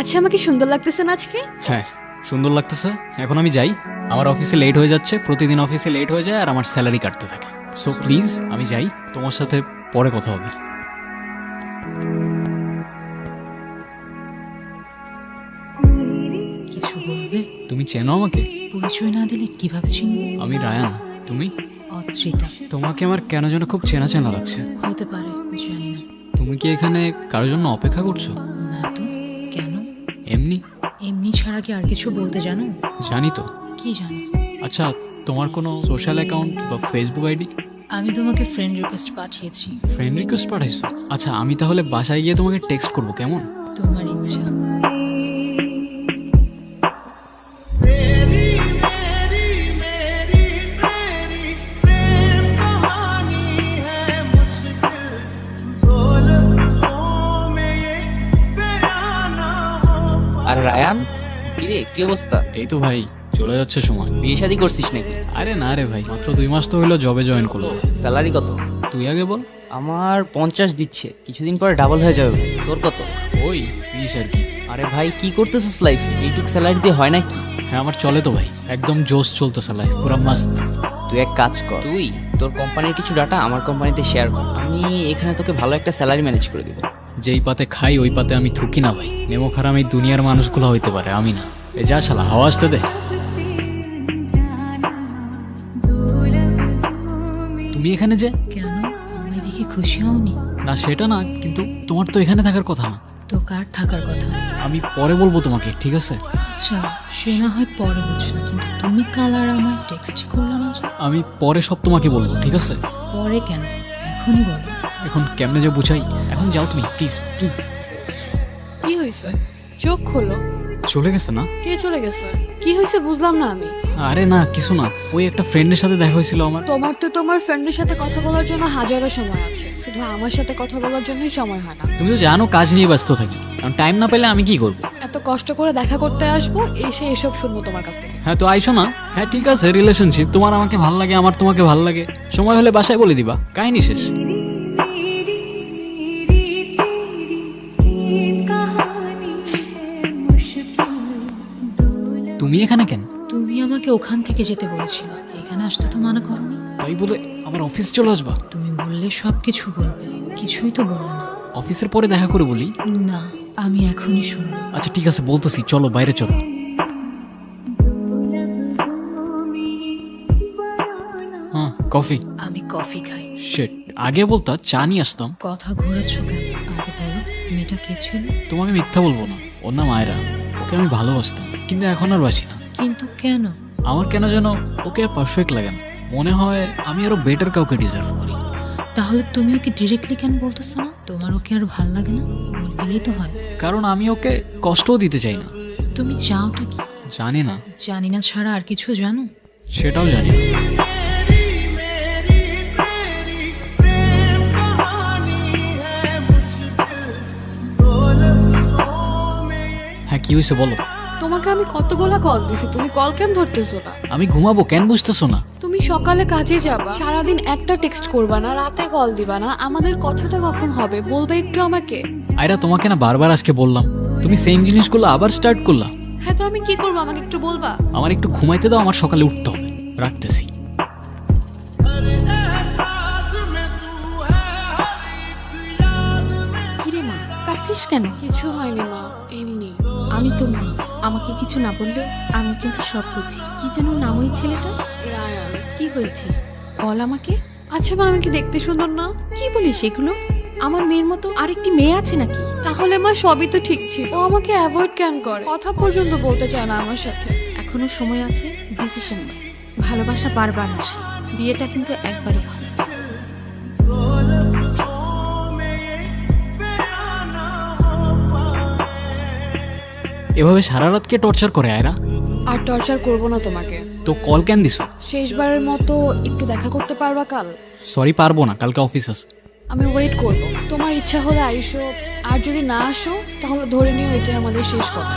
আচ্ছা, আমাকে সুন্দর লাগতেছে না আজকে? হ্যাঁ সুন্দর লাগতেছে। এখন আমি যাই, আমার অফিসে লেট হয়ে যাচ্ছে, প্রতিদিন অফিসে লেট হয়ে যায় আর আমার স্যালারি কাটতে থাকে। সো প্লিজ আমি যাই, তোমার সাথে পরে কথা হবে। কিছু বলবে? তুমি চেনো আমাকে? পরিচয় না দিলে কিভাবে চিনবো? আমি রায়ান, তুমি? অদ্রিতা। তোমাকে আমার কেন যেন খুব চেনা চেনা লাগছে। হতে পারে, জানি না। তুমি কি এখানে কারোর জন্য অপেক্ষা করছো? না তো, কেন? এমনি। এমনি ছাড়া কি আর কিছু বলতে জানো? জানি তো। কি জানো? আচ্ছা, তোমার কোনো সোশ্যাল অ্যাকাউন্ট বা ফেসবুক আইডি? আমি তোমাকে ফ্রেন্ড রিকোয়েস্ট পাঠিয়েছি। ফ্রেন্ড রিকোয়েস্ট পাঠাইছো? আচ্ছা, আমি তাহলে বাসায় গিয়ে তোমাকে টেক্সট করবো, কেমন? তোমার ইচ্ছা। আর রায়ান, কিরে কি অবস্থা? এই তো ভাই, চলে যাচ্ছে সময়। বিয়ে শাদী করছিস নাকি? আরে না রে ভাই, মাত্র 2 মাস তো হইলো জবে জয়েন করলো। স্যালারি কত? তুই আগে বল। আমার 50 দিচ্ছে, কিছুদিন পরে ডাবল হয়ে যাবে ভাই। তোর কত? ওই 20 আর কি। আরে ভাই কি করতেছিস লাইফ? এইটুক স্যালারি দিয়ে হয় নাকি? হ্যাঁ আমার চলে তো ভাই, একদম জোশ চলতেছে লাইফ, পুরো মাস্ত। তুই এক কাজ কর, তুই তোর কোম্পানির কিছু ডাটা আমার কোম্পানিতে শেয়ার কর, আমি এখানে তোকে ভালো একটা স্যালারি ম্যানেজ করে দিব। যেই পাতে খাই ওই পাতে আমি থুকি না ভাই। নেমো খারাপ এই দুনিয়ার মানুষগুলো হইতে পারে, আমি না। এ যা শালা, হাওয়া আসতে দে। তুমি এখানে যে? কেন, আমায় দেখে খুশি হওনি? না সেটা না, কিন্তু তোমার তো এখানে থাকার কথা না। তো কার থাকার কথা? আমি পরে বলবো তোমাকে, ঠিক আছে? আচ্ছা, সে না হয় পরে বুঝলাম, কিন্তু তুমি কাল আর আমায় টেক্সট করলে না যে? আমি পরে সব তোমাকে বলবো, ঠিক আছে? পরে কেন, এখনই বলো। এখন কেমনে যে বুঝাই, এখন যাও তুমি প্লিজ প্লিজ। কি হয়েছে? চোখ খোলো। চলে গেছে না? কে চলে গেছে? কি হয়েছে বুঝলাম না আমি। আরে না কিছু না, ওই একটা ফ্রেন্ডের সাথে দেখা হয়েছিল আমার। তোমার তো তোমার ফ্রেন্ডের সাথে কথা বলার জন্য হাজারো সময় আছে, শুধু আমার সাথে কথা বলার জন্যই সময় হয় না। তুমি তো জানো কাজ নিয়ে ব্যস্ত থাকি, কারণ টাইম না পেলে আমি কি করব? এত কষ্ট করে দেখা করতে আসবো, এসে এসব শুনবো তোমার কাছ থেকে। হ্যাঁ তো আইসো না। হ্যাঁ ঠিক আছে, রিলেশনশিপ, তোমার আমাকে ভাল লাগে, আমার তোমাকে ভাল লাগে, সময় হলে বাসায় বলে দিবা, কাহিনী শেষ। তুমি এখানে কেন? তুমি আমাকে ওখান থেকে যেতে বলেছিলে, এখানে আসতে তো মানা করনি। তাই বলে আমার অফিস চলে আসবা? তুমি বললে সব কিছু বলবে, কিছুই তো বললে না। অফিসের পরে দেখা করে বলি। না, আমি এখনই শুনবো। আচ্ছা ঠিক আছে বলতেছি, চলো বাইরে চলো। হ্যাঁ কফি। আমি কফি খাই। শিট, আগে বলতা চা নিয়ে আসতাম। কথা ঘোরাচ্ছ কেন, আগে বলো মেয়েটা কে ছিল? তোমাকে মিথ্যা বলবো না, ওর নাম আয়রা। ওকে আমি ভালোবাসতাম, কিন্তু এখন আর বাসি না। কিন্তু কেন? আমার কেন যেন ওকে আর পারফেক্ট লাগে না, মনে হয় আমি আরো বেটার কাউকে ডিজার্ভ করি। তাহলে তুমি ওকে ডিরেক্টলি কেন বলতেছো না? তোমার ওকে আর ভাল লাগে না? বললেই তো হয়। কারণ আমি ওকে কষ্টও দিতে চাই না। তুমি চাওটা কি? জানি না। জানি না ছাড়া আর কিছু জানো? সেটাও জানি না। হ্যাঁ কি হয়েছে বলো। তোমাকে আমি কতগুলা কল দিছি, তুমি কল কেন ধরতেছো না? আমি ঘুমাবো, কেন বুঝতেছো না? তুমি সকালে কাজে যাবা, সারাদিন একটা টেক্সট করবা না, রাতে কল দিবা না, আমাদের কথাটা কখন হবে বলবে একটু আমাকে? আয়রা তোমাকে না বারবার আজকে বললাম, তুমি সেম জিনিসগুলো আবার স্টার্ট করলা। হ্যাঁ তো আমি কি করবো, আমাকে একটু বলবা? আমার একটু ঘুমাইতে দাও, আমার সকালে উঠতে হবে। রাখতেছি। কিরে মা, কাঁদছিস কেন? কিছু হয়নি মা, এমনি। আমি তো মা, আমাকে কিছু না বললেও আমি কিন্তু সব বুঝি। কি যেন নাম ওই ছেলেটা? রায়ান। কি হয়েছে বল আমাকে। আচ্ছা মা, আমি কি দেখতে সুন্দর না? কি বলিস এগুলো? আমার মেয়ের মতো আরেকটি মেয়ে আছে নাকি? তাহলে মা সবই তো ঠিক ছিল, ও আমাকে অ্যাভয়েড কেন করে, কথা পর্যন্ত বলতে চায় না আমার সাথে। এখনো সময় আছে, ডিসিশন নে। ভালোবাসা বারবার আসে, বিয়েটা কিন্তু একবারই হয়। এভাবে সারা রাত কে টর্চার করে আয়রা? আর টর্চার করবো না তোমাকে। তো কল কেন দিছো? শেষবারের মতো একটু দেখা করতে পারবা কাল? সরি পারবো না, কালকে অফিস আছে। আমি ওয়েট করব, তোমার ইচ্ছা হলে আইসো, আর যদি না আসো তাহলে ধরে নিও এটাই আমাদের শেষ কথা।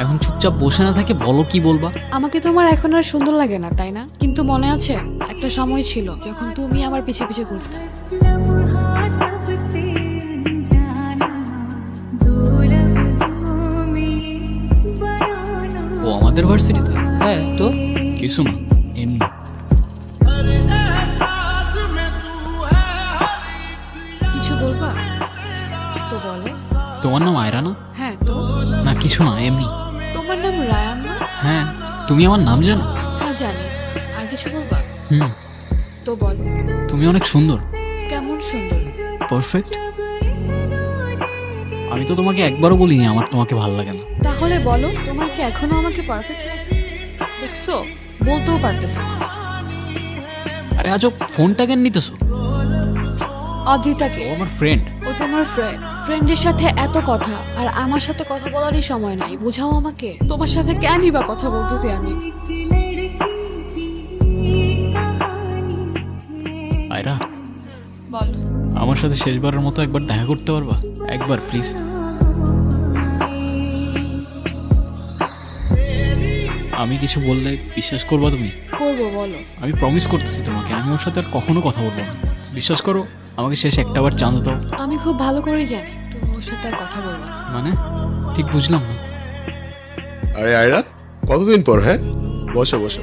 এখন চুপচাপ বসে না থাকে, বলো কি বলবা। আমাকে তোমার এখন আর সুন্দর লাগে না, তাই না? কিন্তু মনে আছে একটা সময় ছিল যখন তুমি আমার পিছে পিছে ঘুরতে। আমাদের ভার্সিটিতে? হ্যাঁ তো কিছু না, এমনি। কিছু বলবা তো বলো। তোমার নাম আয়রা না? হ্যাঁ তো। না কিছু না, এমনি। তোমার নাম রায়ান না? হ্যাঁ, তুমি আমার নাম জানো? হ্যাঁ জানি। আর কিছু বলবা হুম, তো বলো। তুমি অনেক সুন্দর। কেমন সুন্দর? পারফেক্ট। আমি তো তোমাকে একবারও বলিনি আমার তোমাকে ভালো লাগে না। তাহলে বলো, তোমার কি এখনো আমাকে পারফেক্ট লাগে? দেখছো, বলতেও পারতেছো না। আরে আজব, ফোনটা কেন নিতেছো? অজিতাকে। ও আমার ফ্রেন্ড। ও তোমার ফ্রেন্ড। ফ্রেন্ডের সাথে এত কথা, আর আমার সাথে কথা বলারই সময় নাই, বোঝাও আমাকে। তোমার সাথে কেনই বা কথা বলতেছি আমি? আয়রা, বলো। আমার সাথে শেষবারের মতো একবার দেখা করতে পারবা? একবার প্লিজ। আমি কিছু বললে বিশ্বাস করবা তুমি? করবো, বলো। আমি প্রমিস করতেছি তোমাকে, আমি ওর সাথে আর কখনো কথা বলবো না। বিশ্বাস করো, আমাকে শেষ একটাবার চান্স দাও। আমি খুব ভালো করেই জানি তুমি ওর সাথে আর কথা বলবো না। মানে ঠিক বুঝলাম না। আরে আয়রা, কতদিন পর? হ্যাঁ, বসো বসো।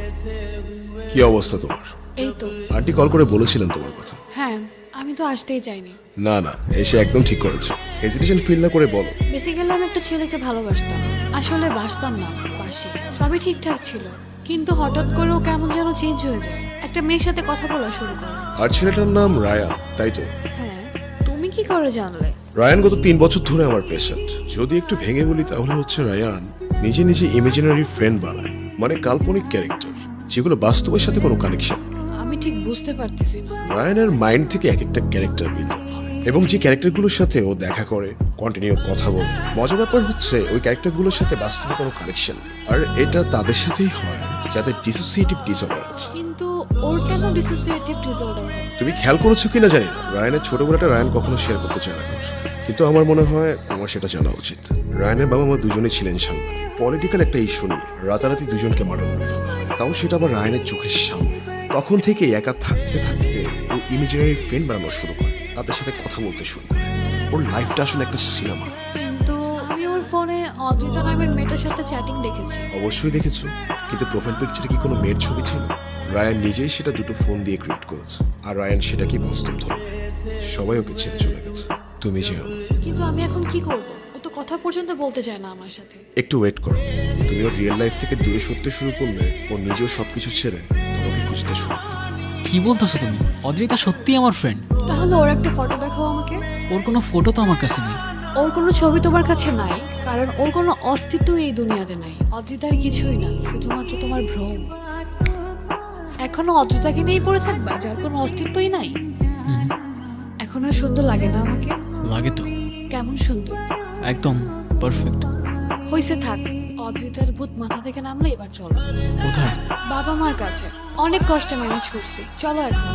কি অবস্থা তোমার? এই তো। আন্টি কল করে বলেছিলেন তোমার কথা। হ্যাঁ, আমি তো আসতেই চাইনি। না না, এসে একদম ঠিক করেছো। হেজিটেশন ফিল না করে বলো। বেসিক্যালি আমি একটা ছেলেকে ভালোবাসতাম। আসলে বাসতাম না, বাসি। সবই ঠিকঠাক ছিল, কিন্তু হঠাৎ করে ও কেমন যেন চেঞ্জ হয়ে যায়। একটা মেয়ের সাথে কথা বলা শুরু করে। আর ছেলেটার নাম রায়ান, তাই তো? হ্যাঁ। তুমি কি করে জানলে? রায়ান গত 3 বছর ধরে আমার পেশেন্ট। যদি একটু ভেঙে বলি তাহলে হচ্ছে রায়ান নিজে নিজে ইমাজিনারি ফ্রেন্ড বানায়, মানে কাল্পনিক ক্যারেক্টার, যেগুলো বাস্তবের সাথে কোনো কানেকশন। আমি ঠিক বুঝতে পারতেছি না। রায়ানের মাইন্ড থেকে এক একটা ক্যারেক্টার বিল্ড আপ হয়, এবং যে ক্যারেক্টারগুলোর সাথে ও দেখা করে, কন্টিনিউ কথা বলে। মজার ব্যাপার হচ্ছে ওই ক্যারেক্টারগুলোর সাথে বাস্তবে কোনো কানেকশন নেই। আর এটা তাদের সাথেই হয় যাদের ডিসোসিয়েটিভ ডিসঅর্ডার আছে। কিন্তু ওর কেন ডিসোসিয়েটিভ ডিসঅর্ডার হবে? তুমি খেয়াল করেছো কিনা জানি না, রায়ানের ছোটবেলাটা রায়ান কখনো শেয়ার করতে চায় না কারোর সাথে, কিন্তু আমার মনে হয় আমার সেটা জানা উচিত। রায়ানের বাবা মা দুজনেই ছিলেন সাংবাদিক। পলিটিক্যাল একটা ইস্যু নিয়ে রাতারাতি দুজনকে মার্ডার করে ফেলা হয়, তাও সেটা আবার রায়ানের চোখের সামনে। তখন থেকে একা থাকতে থাকতে ও ইমেজিনারি ফ্রেন্ড বানানো শুরু করে, তাদের সাথে কথা বলতে শুরু করে। ওর লাইফটা আসলে একটা সিনেমা। কিন্তু আমি ওর ফোনে অদ্রিতা নামের মেয়েটার সাথে চ্যাটিং দেখেছি। অবশ্যই দেখেছো, কিন্তু প্রোফাইল পিকচারে কি কোনো মেয়ের ছবি ছিল? রায়ান নিজেই সেটা দুটো ফোন দিয়ে ক্রিয়েট করেছে, আর রায়ান সেটাকে বাস্তব ধরে নেয়। সবাই ওকে ছেড়ে চলে গেছে, তুমি যেও। কিন্তু আমি এখন কি করব? ও তো কথা পর্যন্ত বলতে চায় না আমার সাথে। একটু ওয়েট করো, তুমি ওর রিয়েল লাইফ থেকে দূরে সরতে শুরু করলে ও নিজেও সবকিছু ছেড়ে তোমাকে খুঁজতে শুরু করবে। কি বলতেছো তুমি? অদ্রিতা সত্যি আমার ফ্রেন্ড। তাহলে ওর একটা ফটো দেখাও আমাকে। ওর কোনো ফটো তো আমার কাছে নেই। ওর কোনো ছবি তোমার কাছে নাই, কারণ ওর কোনো অস্তিত্ব এই দুনিয়াতে নাই। অদ্রিতার কিছুই না, শুধুমাত্র তোমার ভ্রম। এখনো অদ্রিতাকে নিয়েই পড়ে থাকবা, যার কোনো অস্তিত্বই নাই। হুম, এখন আর সুন্দর লাগে না আমাকে? লাগে তো। কেমন সুন্দর? একদম পারফেক্ট। হইছে, থাক। অদ্রিতার ভূত মাথা থেকে নামলে এবার চলো। কোথায়? বাবা মার কাছে। অনেক কষ্টে ম্যানেজ করছি, চলো এখন।